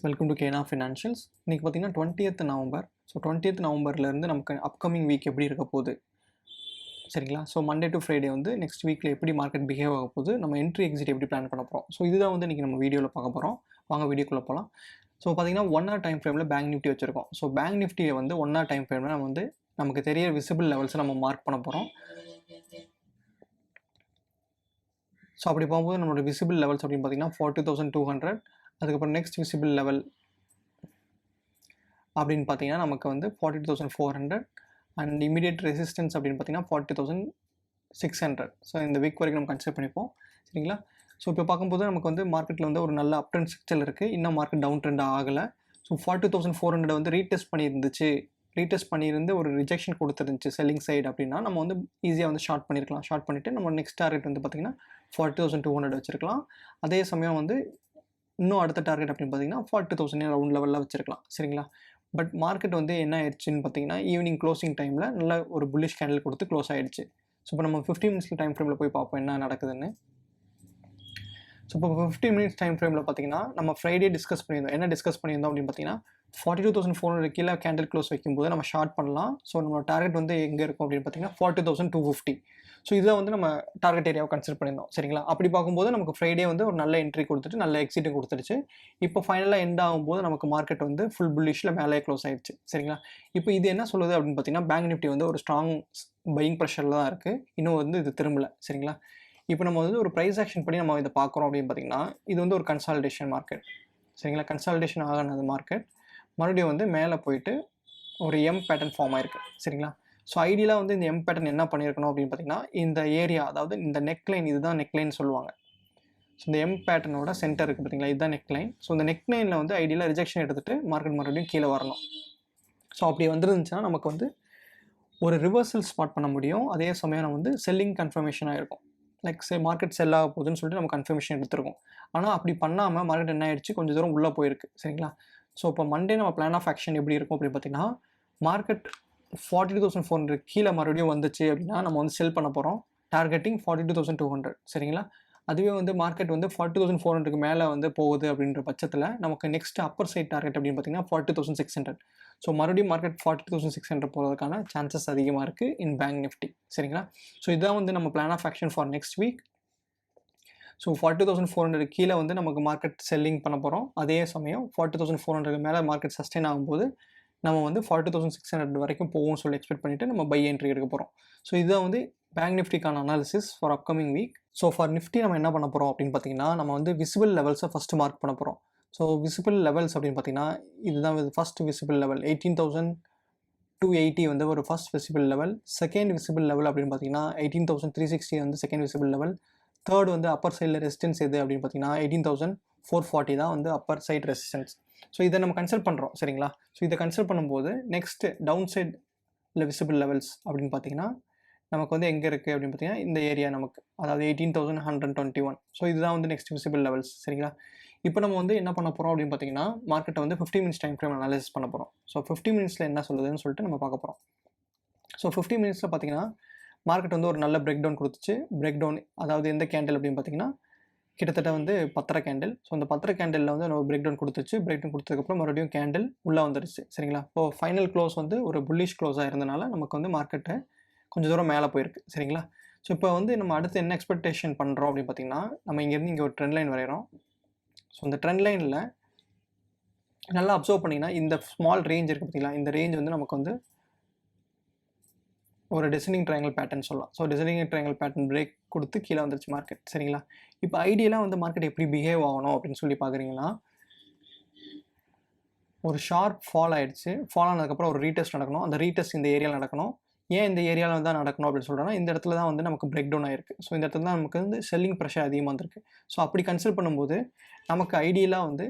Welcome to கேனா financials. இன்றைக்கி பார்த்தீங்கன்னா 20th November. So 20th நவம்பர்லேருந்து நமக்கு அப்கமிங் வீக் எப்படி இருக்க போகுது சரிங்களா. ஸோ மண்டே டு ஃப்ரைடே வந்து நெக்ஸ்ட் வீக்கில் எப்படி மார்க்கெட் பிஹேவ் ஆக போகுது, நம்ம என்ட்ரி எக்ஸிட் எப்படி பிளான் பண்ண போகிறோம். ஸோ இதுதான் வந்து இன்றைக்கி நம்ம வீடியோவில் பார்க்க போகிறோம். வாங்க வீடியோக்குள்ளே போகலாம். ஸோ பார்த்தீங்கன்னா 1 hour டைம் ஃப்ரேமில் பேங்க் நிஃப்டி வச்சுருக்கோம். ஸோ பேங்க் நிஃப்டியை வந்து 1 hour டைம் ஃப்ரேமில் நம்ம வந்து நமக்கு தெரிய விசிபிள் லெவல்ஸை நம்ம மார்க் பண்ண போகிறோம். ஸோ அப்படி போகும்போது நம்மளோட விசிபிள் லெவல்ஸ் அப்படின்னு பார்த்தீங்கன்னா 42,200. அதுக்கப்புறம் நெக்ஸ்ட் விசிபிள் லெவல் அப்படின்னு பார்த்தீங்கன்னா நமக்கு வந்து 42,400 அண்ட் இமீடியட் ரெசிஸ்டன்ஸ் அப்படின்னு பார்த்தீங்கன்னா 40,600. ஸோ இந்த வீக் வரைக்கும் நம்ம கன்சிடர் பண்ணிப்போம் சரிங்களா. ஸோ இப்போ பார்க்கும்போது நமக்கு வந்து மார்க்கெட்டில் வந்து ஒரு நல்ல அப் ட்ரெண்ட் ஸ்ட்ரக்சர் இருக்குது. இன்னும் மார்க்கெட் டவுன் ட்ரெண்ட் ஆகலை. ஸோ 42,400 வந்து ரீடெஸ்ட் பண்ணியிருந்து ஒரு ரிஜெக்ஷன் கொடுத்துருந்துச்சு செல்லிங் சைடு அப்படின்னா நம்ம வந்து ஈஸியாக வந்து ஷார்ட் பண்ணியிருக்கலாம். ஷார்ட் பண்ணிவிட்டு நம்ம நெக்ஸ்ட் டார்கெட் வந்து பார்த்திங்கன்னா 40,200 வச்சுருக்கலாம். அதே சமயம் வந்து இன்னும் அடுத்த டார்கெட் அப்படின்னு பார்த்தீங்கன்னா 40,000 ரவுண்ட் லெவலில் வச்சுருக்கலாம் சரிங்களா. பட் மார்க்கெட் வந்து என்ன ஆயிடுச்சுன்னு பார்த்தீங்கன்னா ஈவினிங் க்ளோசிங் டைமில் நல்ல ஒரு புல்லிஷ் கேண்டில் கொடுத்து க்ளோஸ் ஆகிடுச்சு. ஸோ இப்போ நம்ம 15 minutes டைம் ஃப்ரேமில் போய் பார்ப்போம் என்ன நடக்குதுன்னு. ஸோ இப்போ 15 minutes டைம் ஃப்ரேமில் பார்த்தீங்கன்னா நம்ம ஃப்ரைடே டிஸ்கஸ் பண்ணியிருந்தோம். என்ன டிஸ்கஸ் பண்ணியிருந்தோம் அப்படின்னு பார்த்தீங்கன்னா 42,400 கீழே கேண்டில் க்ளோஸ் வைக்கும்போது நம்ம ஷார்ட் பண்ணலாம். ஸோ நம்மளோட டார்கெட் வந்து எங்கே இருக்கும் அப்படின்னு பார்த்தீங்கன்னா 40,250. ஸோ இதை வந்து நம்ம டார்கெட் ஏரியாவை கன்சிடர் பண்ணியிருந்தோம் சரிங்களா. அப்படி பார்க்கும்போது நமக்கு ஃப்ரைடே வந்து ஒரு நல்ல என்ட்ரி கொடுத்துட்டு நல்ல எக்ஸிட்டும் கொடுத்துருச்சு. இப்போ ஃபைனலாக எண்ட் ஆகும்போது நமக்கு மார்க்கெட் வந்து ஃபுல் புல்லிஷில் மேலே க்ளோஸ் ஆயிடுச்சு சரிங்களா. இப்போ இது என்ன சொல்லுது அப்படின்னு பார்த்தீங்கன்னா பேங்க் நிஃப்டி வந்து ஒரு ஸ்ட்ராங் பையிங் ப்ரெஷரில் தான் இருக்குது. இன்னும் வந்து இது திரும்பலை சரிங்களா. இப்போ நம்ம வந்து ஒரு ப்ரைஸ் ஆக்ஷன் பண்ணி நம்ம இதை பார்க்குறோம் அப்படின்னு பார்த்தீங்கன்னா இது வந்து ஒரு கன்சாலிடேஷன் மார்க்கெட் சரிங்களா. கன்சாலிடேஷன் ஆகானது மார்க்கெட் மறுபடியும் வந்து மேலே போயிட்டு ஒரு எம் பேட்டர்ன் ஃபார்ம் ஆயிருக்கு சரிங்களா. ஸோ ஐடியலாக வந்து இந்த எம் பேட்டர்ன் என்ன பண்ணியிருக்கணும் அப்படின்னு பார்த்தீங்கன்னா இந்த ஏரியா, அதாவது இந்த நெக்லைன், இதுதான் நெக்லைன் சொல்லுவாங்க. ஸோ இந்த எம் பேட்டர்னோட சென்டர் இருக்குது பார்த்தீங்களா, இதுதான் நெக்லைன். ஸோ இந்த நெக்லைனில் வந்து ஐடியலாக ரிஜெக்ஷன் எடுத்துகிட்டு மார்க்கெட் மறுபடியும் கீழே வரணும். ஸோ அப்படி வந்துருந்துச்சுன்னா நமக்கு வந்து ஒரு ரிவர்சல் ஸ்பாட் பண்ண முடியும். அதே சமயம் நம்ம வந்து செல்லிங் கன்ஃபர்மேஷனாக இருக்கும். லைக் மார்க்கெட் செல் ஆக போகுதுன்னு சொல்லிட்டு நம்ம கன்ஃபர்மேஷன் எடுத்துருக்கோம். ஆனால் அப்படி பண்ணாமல் மார்க்கெட் என்ன ஆயிடுச்சு, கொஞ்சம் தூரம் உள்ளே போயிருக்கு சரிங்களா. ஸோ இப்போ மண்டே நம்ம பிளான் ஆஃப் ஆக்ஷன் எப்படி இருக்கும் அப்படின்னு பார்த்தீங்கன்னா மார்க்கெட் 42,400 கீழே மறுபடியும் வந்துச்சு அப்படின்னா நம்ம வந்து செல் பண்ண போகிறோம். டார்கெட்டிங் 42,200 சரிங்களா. அதுவே வந்து மார்க்கெட் வந்து 42,400க்கு மேலே வந்து போகுது அப்படின்ற பட்சத்தில் நமக்கு நெக்ஸ்ட் அப்பர் சைட் டார்கெட் அப்படின்னு பார்த்தீங்கன்னா 40,600. ஸோ மறுபடியும் மார்க்கெட் 40,600 போகிறதுக்கான சான்சஸ் அதிகமாக இருக்குது இன் பேங்க் நிஃப்டி சரிங்களா. ஸோ இதுதான் வந்து நம்ம plan of action for next week. So 40,400 கீழே வந்து நமக்கு மார்க்கெட் செல்லிங் பண்ண போகிறோம். அதே சமயம் 40,400 மேலே மார்க்கெட் சஸ்டெயின் ஆகும்போது நம்ம வந்து 40,600 வரைக்கும் போகும்னு சொல்லி எக்ஸ்பெக்ட் பண்ணிவிட்டு நம்ம பை என்ட்ரி எடுக்க போகிறோம். ஸோ இதுதான் வந்து பேங்க் நிஃப்டிக்கான analysis for upcoming week. So for Nifty நம்ம என்ன பண்ண போகிறோம் அப்படின்னு பார்த்தீங்கன்னா நம்ம வந்து விசிபிள் லெவல்ஸை ஃபஸ்ட்டு மார்க் பண்ண போகிறோம். ஸோ விசிபிள் லெவல்ஸ் அப்படின்னு பார்த்தீங்கன்னா இதுதான் ஃபஸ்ட் விசிபிள் லெவல் 18,280 வந்து ஒரு first visible level. Second visible level அப்படின்னு பார்த்தீங்கன்னா 18,360 வந்து செகண்ட் விசிபிள் லெவல். தேர்ட் வந்து அப்பர் சைடில் ரெசிஸ்டன்ஸ் எது அப்படின்னு பார்த்தீங்கன்னா 18,440 தான் வந்து அப்பர் சைட் ரெசிஸ்டன்ஸ். ஸோ இதை நம்ம கன்சிடர் பண்ணுறோம் சரிங்களா. ஸோ இதை கன்சிடர் பண்ணும்போது நெக்ஸ்ட் டவுன் சைடில் விசிபிள் லெவல்ஸ் அப்படின்னு பார்த்தீங்கன்னா நமக்கு வந்து எங்கே இருக்குது அப்படின்னு பார்த்தீங்கன்னா இந்த ஏரியா நமக்கு, அதாவது 18,121. ஸோ இதுதான் வந்து நெக்ஸ்ட் விசிபிள் லெவல்ஸ் சரிங்களா. இப்போ நம்ம வந்து என்ன பண்ண போகிறோம் அப்படின்னு பார்த்தீங்கன்னா மார்க்கெட்டை வந்து 15 minutes டைம் ஃப்ரேம் அனாலிசிஸ் பண்ண போகிறோம். ஸோ 15 minutesல என்ன சொல்லுதுன்னு சொல்லிட்டு நம்ம பார்க்க போகிறோம். ஸோ 15 minutesல பார்த்தீங்கன்னா மார்க்கெட் வந்து ஒரு நல்ல பிரேக் டவுன் கொடுத்துச்சு. பிரேக் டவுன் அதாவது எந்த கேண்டில் அப்படின்னு பார்த்தீங்கன்னா கிட்டத்தட்ட வந்து 10 கேண்டில். ஸோ அந்த 10 கேண்டிலில் வந்து நம்ம பிரேக் டவுன் கொடுத்துச்சு. பிரேக் டவுன் கொடுத்ததுக்கப்புறம் மறுபடியும் கேண்டில் உள்ளே வந்துருச்சு சரிங்களா. இப்போ ஃபைனல் க்ளோஸ் வந்து ஒரு புல்லிஷ் க்ளோஸாக இருந்தனால நமக்கு வந்து மார்க்கெட்டை கொஞ்சம் தூரம் மேலே போயிருக்கு சரிங்களா. ஸோ இப்போ வந்து நம்ம அடுத்து என்ன எக்ஸ்பெக்டேஷன் பண்ணுறோம் அப்படின்னு பார்த்தீங்கன்னா நம்ம இங்கேருந்து இங்கே ஒரு ட்ரெண்ட் லைன் வரைகிறோம். ஸோ இந்த ட்ரெண்ட் லைனில் நல்லா அப்சர்வ் பண்ணிங்கன்னா இந்த ஸ்மால் ரேஞ்ச் இருக்குது பார்த்தீங்களா, இந்த ரேஞ்ச் வந்து நமக்கு வந்து ஒரு டிசைனிங் ட்ரையாங்கிள் பேட்டர்ன் சொல்லலாம். So designing triangle pattern break கொடுத்து கீழே வந்துருச்சு மார்க்கெட் சரிங்களா. இப்போ ஐடியலாக வந்து மார்க்கெட் எப்படி பிஹேவ் ஆகணும் அப்படின்னு சொல்லி பார்க்குறீங்கன்னா ஒரு ஷார்ப் ஃபால் ஆகிடுச்சு. ஃபால் ஆனதுக்கப்புறம் ஒரு ரீடெஸ்ட் நடக்கணும். அந்த ரீடெஸ்ட் இந்த ஏரியாவில் நடக்கணும். ஏன் இந்த ஏரியாவில் தான் நடக்கணும் அப்படின்னு சொல்கிறோன்னா இந்த இடத்துல தான் வந்து நமக்கு பிரேக் டவுன் ஆயிருக்கு. ஸோ இந்த இடத்துல தான் நமக்கு வந்து செல்லிங் ப்ரெஷர் அதிகமாக இருந்திருக்கு. ஸோ அப்படி கன்சிடர் பண்ணும்போது நமக்கு ஐடியலாக வந்து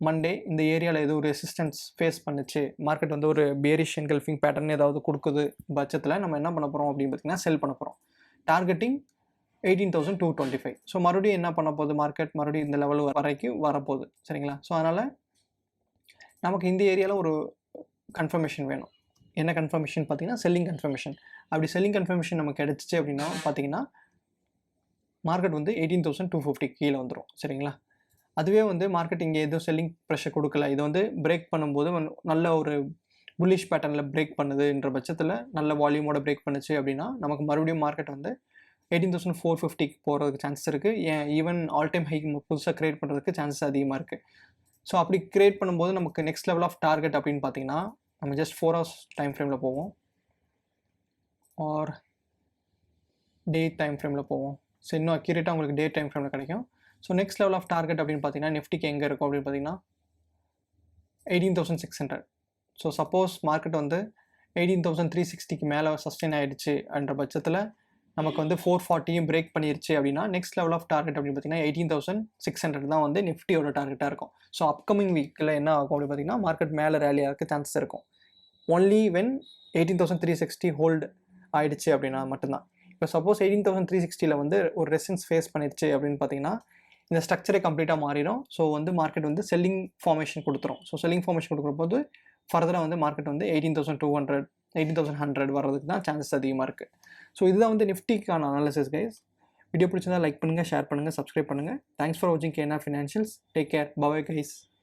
மண்டே இந்த ஏரியாவில் எதுவும் ரெசிஸ்டன்ஸ் ஃபேஸ் பண்ணுச்சு, மார்க்கெட் வந்து ஒரு பேரிஷ் என்கல்ஃபிங் பேட்டர்ன் ஏதாவது கொடுக்குது பட்சத்தில் நம்ம என்ன பண்ண போகிறோம் அப்படின்னு பார்த்தீங்கன்னா செல் பண்ண போகிறோம். டார்கெட்டிங் 18,225. ஸோ மறுபடியும் என்ன பண்ண போகுது மார்க்கெட் மறுபடியும் இந்த லெவல் வரைக்கும் வரப்போகுது சரிங்களா. ஸோ அதனால் நமக்கு இந்த ஏரியாவில் ஒரு கன்ஃபர்மேஷன் வேணும். என்ன கன்ஃபர்மேஷன் பார்த்தீங்கன்னா செல்லிங் கன்ஃபர்மேஷன். அப்படி செல்லிங் கன்ஃபர்மேஷன் நமக்கு கிடச்சிச்சு அப்படின்னா பார்த்தீங்கன்னா மார்க்கெட் வந்து 18,250 கீழே வந்துடும் சரிங்களா. அதுவே வந்து மார்க்கெட் இங்கே எதுவும் செல்லிங் ப்ரெஷர் கொடுக்கல, இது வந்து பிரேக் பண்ணும்போது நல்ல ஒரு புல்லிஷ் பேட்டர்னில் பிரேக் பண்ணுதுன்ற பட்சத்தில் நல்ல வால்யூமோட பிரேக் பண்ணுச்சு அப்படின்னா நமக்கு மறுபடியும் மார்க்கெட் வந்து 18,450 போகிறதுக்கு சான்சஸ் இருக்குது. ஏன் ஈவன் ஆல் டைம் ஹை புதுசாக கிரியேட் பண்ணுறதுக்கு சான்சஸ் அதிகமாக இருக்குது. ஸோ அப்படி கிரியேட் பண்ணும்போது நமக்கு நெக்ஸ்ட் லெவல் ஆஃப் டார்கெட் அப்படின்னு பார்த்தீங்கன்னா நம்ம ஜஸ்ட் 4 hours டைம் ஃப்ரேமில் போவோம் ஆர் டே டைம் ஃப்ரேமில் போவோம். ஸோ இன்னும் அக்யூரேட்டாக உங்களுக்கு டே டைம் ஃப்ரேமில் கிடைக்கும். So next level of target அப்படின்னு பார்த்தீங்கன்னா நிஃப்டிக்கு எங்கே இருக்கும் அப்படின்னு பார்த்தீங்கன்னா 18,600. ஸோ சப்போஸ் மார்க்கெட் வந்து 18,360க்கு மேலே சஸ்டெயின் ஆகிடுச்சு என்ற பட்சத்தில் நமக்கு வந்து 440யும் பிரேக் பண்ணிருச்சு அப்படின்னா நெக்ஸ்ட் லெவல் ஆஃப் டார்கெட் அப்படின்னு பார்த்தீங்கன்னா 18,600 தான் வந்து நிஃப்டியோட டார்கெட்டாக இருக்கும். ஸோ அப்கமிங் வீக்கில் என்ன ஆகும் அப்படின்னு பார்த்தீங்கன்னா மார்க்கெட் மேலே ரேலியாக இருக்க சான்சஸ் இருக்கும். ஒன்லி வென் 18,360 ஹோல்டு ஆயிடுச்சு அப்படின்னா மட்டும்தான். இப்போ சப்போஸ் 18,360ல் வந்து ஒரு ரெசிஸ்டன்ஸ் ஃபேஸ் பண்ணிடுச்சு அப்படின்னு பார்த்தீங்கன்னா இந்த ஸ்ட்ரக்சரே கம்ப்ளீட்டாக மாறிடும். ஸோ வந்து மார்க்கெட் வந்து செல்லிங் ஃபார்மேஷன் கொடுத்துரும். ஸோ செல்லிங் ஃபார்மேஷன் கொடுக்குறபோது ஃபர்தராக வந்து மார்க்கெட் வந்து 18,200 18,100 வர்றதுக்கு தான் சான்சஸ் அதிகமாக இருக்குது. ஸோ இதுதான் வந்து நிஃப்டிக்கான அனாலிசிஸ் கைஸ். வீடியோ பிடிச்சிருந்தா லைக் பண்ணுங்கள், ஷேர் பண்ணுங்கள், சப்ஸ்கிரைப் பண்ணுங்கள். தேங்க்ஸ் ஃபார் வாட்சிங் KNR financials. Take care. Bye guys.